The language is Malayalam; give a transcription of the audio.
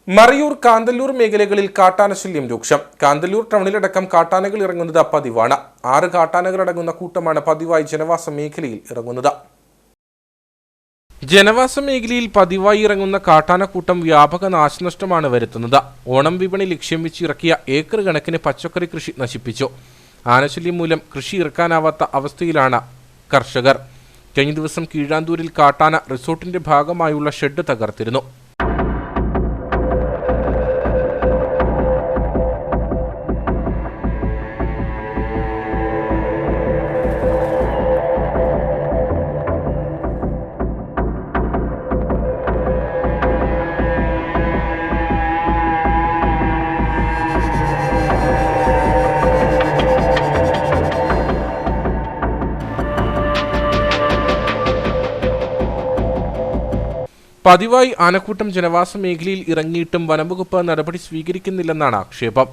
മറയൂർ കാന്തല്ലൂർ മേഖലകളിൽ കാട്ടാനശല്യം രൂക്ഷം. കാന്തല്ലൂർ ടൗണിലടക്കം കാട്ടാനകൾ ഇറങ്ങുന്നത് പതിവാണ്. 6 കാട്ടാനകളടങ്ങുന്ന കൂട്ടമാണ് പതിവായി ജനവാസ മേഖലയിൽ ഇറങ്ങുന്നത്. ജനവാസ മേഖലയിൽ പതിവായി ഇറങ്ങുന്ന കാട്ടാനക്കൂട്ടം വ്യാപക നാശനഷ്ടമാണ് വരുത്തുന്നത്. ഓണം വിപണി ലക്ഷ്യം വെച്ച് ഇറക്കിയ ഏക്കർ കണക്കിന് പച്ചക്കറി കൃഷി നശിപ്പിച്ചു. ആനശല്യം മൂലം കൃഷി ഇറക്കാനാവാത്ത അവസ്ഥയിലാണ് കർഷകർ. കഴിഞ്ഞ ദിവസം കീഴാന്തൂരിൽ കാട്ടാന റിസോർട്ടിന്റെ ഭാഗമായുള്ള ഷെഡ് തകർത്തിരുന്നു. പതിവായി ആനക്കൂട്ടം ജനവാസ മേഖലയിൽ ഇറങ്ങിയിട്ടും വനംവകുപ്പ് നടപടി സ്വീകരിക്കുന്നില്ലെന്നാണ് ആക്ഷേപം.